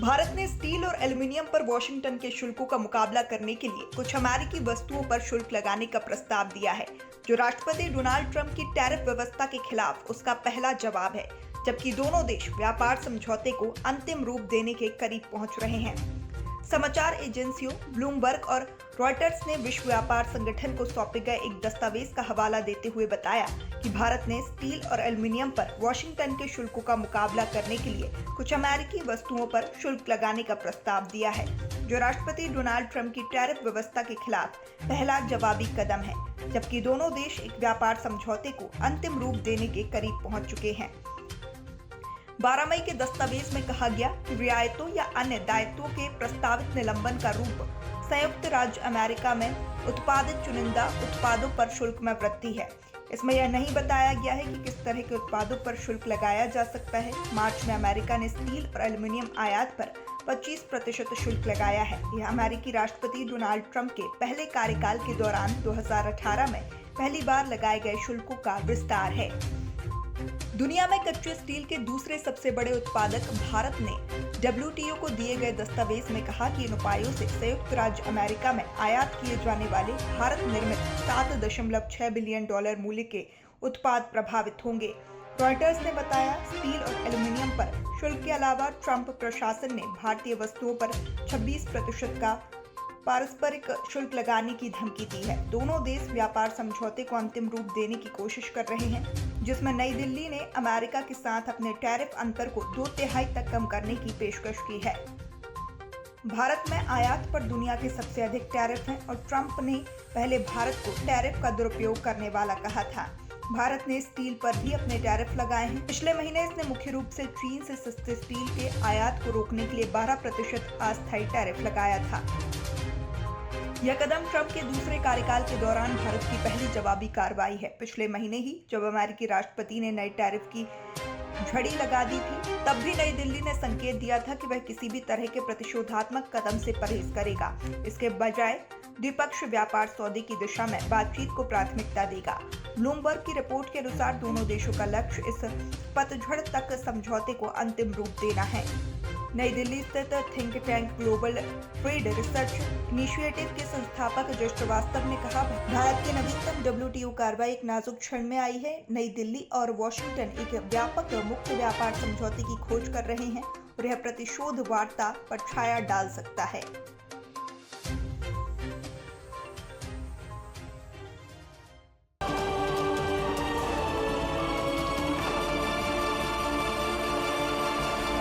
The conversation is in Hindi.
भारत ने स्टील और एल्युमिनियम पर वॉशिंगटन के शुल्कों का मुकाबला करने के लिए कुछ अमेरिकी वस्तुओं पर शुल्क लगाने का प्रस्ताव दिया है, जो राष्ट्रपति डोनाल्ड ट्रंप की टैरिफ व्यवस्था के खिलाफ उसका पहला जवाब है, जबकि दोनों देश व्यापार समझौते को अंतिम रूप देने के करीब पहुंच रहे हैं। समाचार एजेंसियों ब्लूमबर्ग और रॉयटर्स ने विश्व व्यापार संगठन को सौंपे गए एक दस्तावेज का हवाला देते हुए बताया कि भारत ने स्टील और एल्युमिनियम पर वॉशिंगटन के शुल्कों का मुकाबला करने के लिए कुछ अमेरिकी वस्तुओं पर शुल्क लगाने का प्रस्ताव दिया है, जो राष्ट्रपति डोनाल्ड ट्रंप की टैरिफ व्यवस्था के खिलाफ पहला जवाबी कदम है, जबकि दोनों देश एक व्यापार समझौते को अंतिम रूप देने के करीब पहुंच चुके हैं। 12 मई के दस्तावेज में कहा गया कि रियायतों या अन्य दायित्वों के प्रस्तावित निलंबन का रूप संयुक्त राज्य अमेरिका में उत्पादित चुनिंदा उत्पादों पर शुल्क में वृद्धि है। इसमें यह नहीं बताया गया है कि किस तरह के उत्पादों पर शुल्क लगाया जा सकता है। मार्च में अमेरिका ने स्टील और एल्युमिनियम आयात पर 25% शुल्क लगाया है। यह अमेरिकी राष्ट्रपति डोनाल्ड ट्रंप के पहले कार्यकाल के दौरान 2018 में पहली बार लगाए गए शुल्कों का विस्तार है। दुनिया में कच्चे स्टील के दूसरे सबसे बड़े उत्पादक भारत ने WTO को दिए गए दस्तावेज में कहा कि इन उपायों से संयुक्त राज्य अमेरिका में आयात किए जाने वाले भारत निर्मित $7.6 बिलियन मूल्य के उत्पाद प्रभावित होंगे। रॉयटर्स ने बताया, स्टील और एल्युमिनियम पर शुल्क के अलावा ट्रंप प्रशासन ने भारतीय वस्तुओं पर 26% का पारस्परिक शुल्क लगाने की धमकी दी है। दोनों देश व्यापार समझौते को अंतिम रूप देने की कोशिश कर रहे हैं, जिसमें नई दिल्ली ने अमेरिका के साथ अपने टैरिफ अंतर को 2/3 तक कम करने की पेशकश की है। भारत में आयात पर दुनिया के सबसे अधिक टैरिफ हैं और ट्रंप ने पहले भारत को टैरिफ का दुरुपयोग करने वाला कहा था। भारत ने स्टील पर भी अपने टैरिफ लगाए हैं। पिछले महीने इसने मुख्य रूप से चीन से सस्ते स्टील के आयात को रोकने के लिए 12% अस्थायी टैरिफ लगाया था। यह कदम ट्रंप के दूसरे कार्यकाल के दौरान भारत की पहली जवाबी कार्रवाई है। पिछले महीने ही जब अमेरिकी राष्ट्रपति ने नए टैरिफ की झड़ी लगा दी थी, तब भी नई दिल्ली ने संकेत दिया था कि वह किसी भी तरह के प्रतिशोधात्मक कदम से परहेज करेगा। इसके बजाय द्विपक्षीय व्यापार सौदे की दिशा में बातचीत को प्राथमिकता देगा। ब्लूमबर्ग की रिपोर्ट के अनुसार दोनों देशों का लक्ष्य इस पतझड़ तक समझौते को अंतिम रूप देना है। नई दिल्ली स्थित think tank global trade research initiative के संस्थापक जय श्रीवास्तव ने कहा, भारत की नवीनतम WTO कार्रवाई एक नाजुक क्षण में आई है। नई दिल्ली और वॉशिंगटन एक व्यापक मुक्त व्यापार समझौते की खोज कर रहे हैं और यह प्रतिशोध वार्ता पर छाया डाल सकता है।